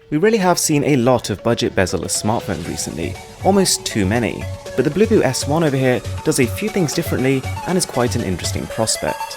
We really have seen a lot of budget bezel-less smartphones recently, almost too many, but the Bluboo S1 over here does a few things differently and is quite an interesting prospect.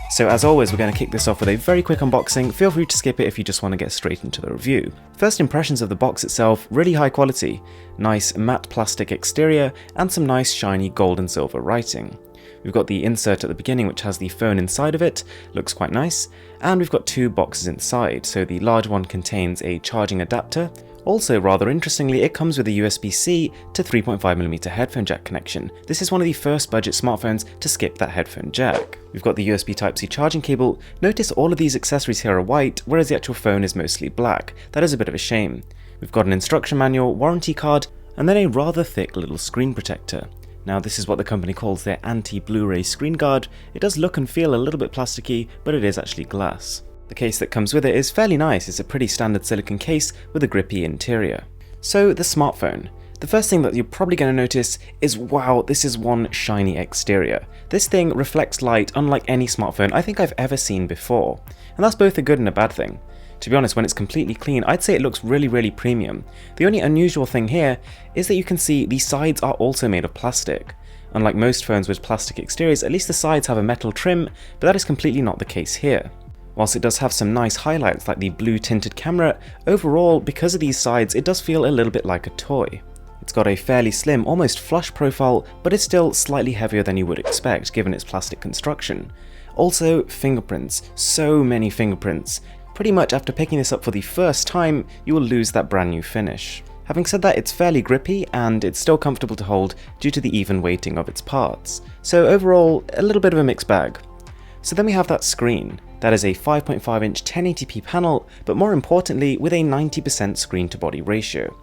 So as always, we're going to kick this off with a very quick unboxing. Feel free to skip it if you just want to get straight into the review. First impressions of the box itself, really high quality. Nice matte plastic exterior and some nice shiny gold and silver writing. We've got the insert at the beginning which has the phone inside of it, looks quite nice, and we've got two boxes inside, so the large one contains a charging adapter. Also, rather interestingly, it comes with a USB-C to 3.5mm headphone jack connection. This is one of the first budget smartphones to skip that headphone jack. We've got the USB Type-C charging cable. Notice all of these accessories here are white, whereas the actual phone is mostly black. That is a bit of a shame. We've got an instruction manual, warranty card, and then a rather thick little screen protector. Now this is what the company calls their anti-Blu-ray screen guard. It does look and feel a little bit plasticky, but it is actually glass. The case that comes with it is fairly nice. It's a pretty standard silicone case with a grippy interior. So the smartphone. The first thing that you're probably going to notice is, wow, this is one shiny exterior. This thing reflects light unlike any smartphone I think I've ever seen before. And that's both a good and a bad thing. To be honest, when it's completely clean, I'd say it looks really premium. The only unusual thing here is that you can see the sides are also made of plastic. Unlike most phones with plastic exteriors, at least the sides have a metal trim, but that is completely not the case here. Whilst it does have some nice highlights like the blue tinted camera, overall, because of these sides, it does feel a little bit like a toy. It's got a fairly slim, almost flush profile, but it's still slightly heavier than you would expect given its plastic construction. Also, fingerprints. So many fingerprints. Pretty much after picking this up for the first time, you will lose that brand new finish. Having said that, it's fairly grippy and it's still comfortable to hold due to the even weighting of its parts. So overall, a little bit of a mixed bag. So then we have that screen. That is a 5.5-inch 1080p panel, but more importantly with a 90% screen to body ratio.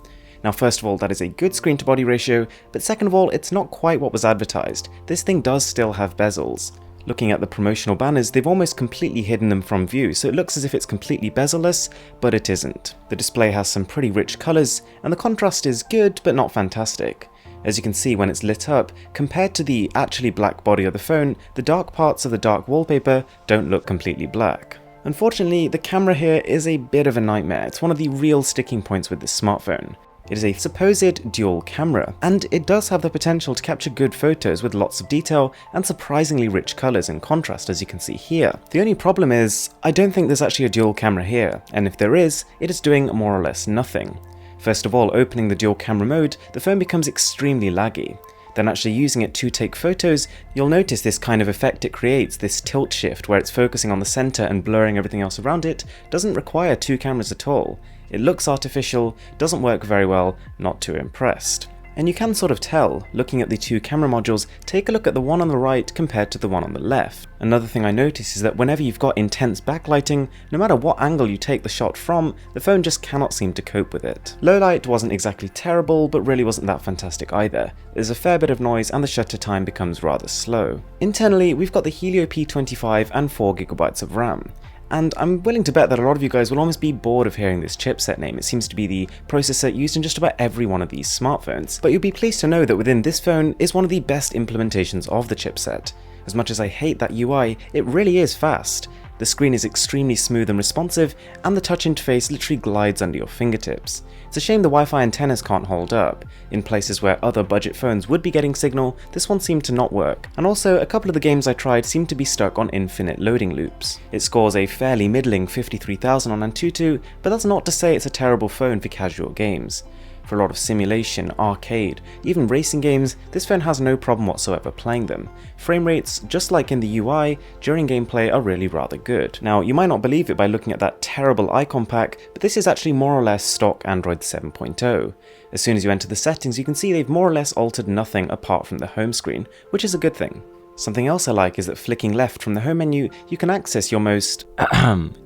Now first of all, that is a good screen to body ratio, but second of all, it's not quite what was advertised. This thing does still have bezels. Looking at the promotional banners, they've almost completely hidden them from view, so it looks as if it's completely bezel-less, but it isn't. The display has some pretty rich colours, and the contrast is good, but not fantastic. As you can see when it's lit up, compared to the actually black body of the phone, the dark parts of the dark wallpaper don't look completely black. Unfortunately, the camera here is a bit of a nightmare. It's one of the real sticking points with this smartphone. It is a supposed dual camera, and it does have the potential to capture good photos with lots of detail and surprisingly rich colours and contrast, as you can see here. The only problem is, I don't think there's actually a dual camera here, and if there is, it is doing more or less nothing. First of all, opening the dual camera mode, the phone becomes extremely laggy. Then actually using it to take photos, you'll notice this kind of effect it creates, this tilt shift where it's focusing on the centre and blurring everything else around it, doesn't require two cameras at all. It looks artificial, doesn't work very well, not too impressed. And you can sort of tell, looking at the two camera modules, take a look at the one on the right compared to the one on the left. Another thing I notice is that whenever you've got intense backlighting, no matter what angle you take the shot from, the phone just cannot seem to cope with it. Low light wasn't exactly terrible, but really wasn't that fantastic either. There's a fair bit of noise and the shutter time becomes rather slow. Internally, we've got the Helio P25 and 4GB of RAM. And I'm willing to bet that a lot of you guys will almost be bored of hearing this chipset name. It seems to be the processor used in just about every one of these smartphones. But you'll be pleased to know that within this phone is one of the best implementations of the chipset. As much as I hate that UI, it really is fast. The screen is extremely smooth and responsive, and the touch interface literally glides under your fingertips. It's a shame the Wi-Fi antennas can't hold up. In places where other budget phones would be getting signal, this one seemed to not work. And also, a couple of the games I tried seemed to be stuck on infinite loading loops. It scores a fairly middling 53,000 on Antutu, but that's not to say it's a terrible phone for casual games. For a lot of simulation, arcade, even racing games, this phone has no problem whatsoever playing them. Frame rates, just like in the UI, during gameplay are really rather good. Now, you might not believe it by looking at that terrible icon pack, but this is actually more or less stock Android 7.0. As soon as you enter the settings, you can see they've more or less altered nothing apart from the home screen, which is a good thing. Something else I like is that flicking left from the home menu, you can access your most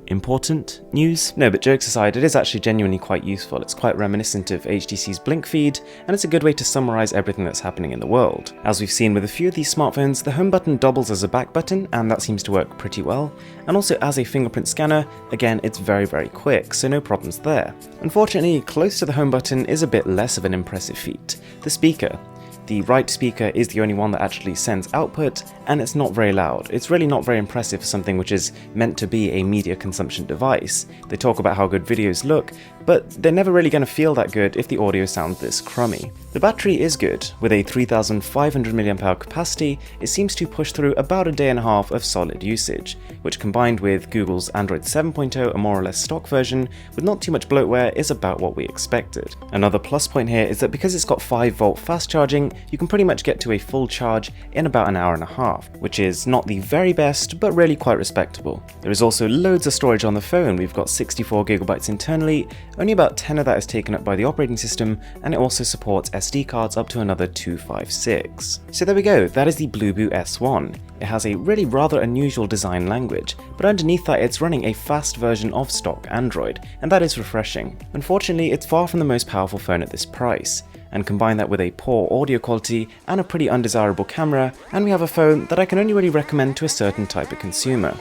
important news. No, but jokes aside, it is actually genuinely quite useful. It's quite reminiscent of HTC's Blink feed, and it's a good way to summarize everything that's happening in the world. As we've seen with a few of these smartphones, the home button doubles as a back button, and that seems to work pretty well. And also as a fingerprint scanner, again, it's very quick, so no problems there. Unfortunately, close to the home button is a bit less of an impressive feat. The speaker. The right speaker is the only one that actually sends output, and it's not very loud. It's really not very impressive for something which is meant to be a media consumption device. They talk about how good videos look, but they're never really going to feel that good if the audio sounds this crummy. The battery is good. With a 3500 mAh capacity, it seems to push through about a day and a half of solid usage, which combined with Google's Android 7.0, a more or less stock version, with not too much bloatware, is about what we expected. Another plus point here is that because it's got 5-volt fast charging, you can pretty much get to a full charge in about an hour and a half, which is not the very best, but really quite respectable. There is also loads of storage on the phone. We've got 64GB internally, only about 10 of that is taken up by the operating system, and it also supports SD cards up to another 256. So there we go, that is the Bluboo S1. It has a really rather unusual design language, but underneath that it's running a fast version of stock Android, and that is refreshing. Unfortunately, it's far from the most powerful phone at this price, and combine that with a poor audio quality and a pretty undesirable camera, and we have a phone that I can only really recommend to a certain type of consumer.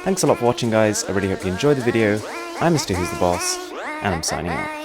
Thanks a lot for watching, guys. I really hope you enjoyed the video. I'm Mr. Who's the Boss, and I'm signing out.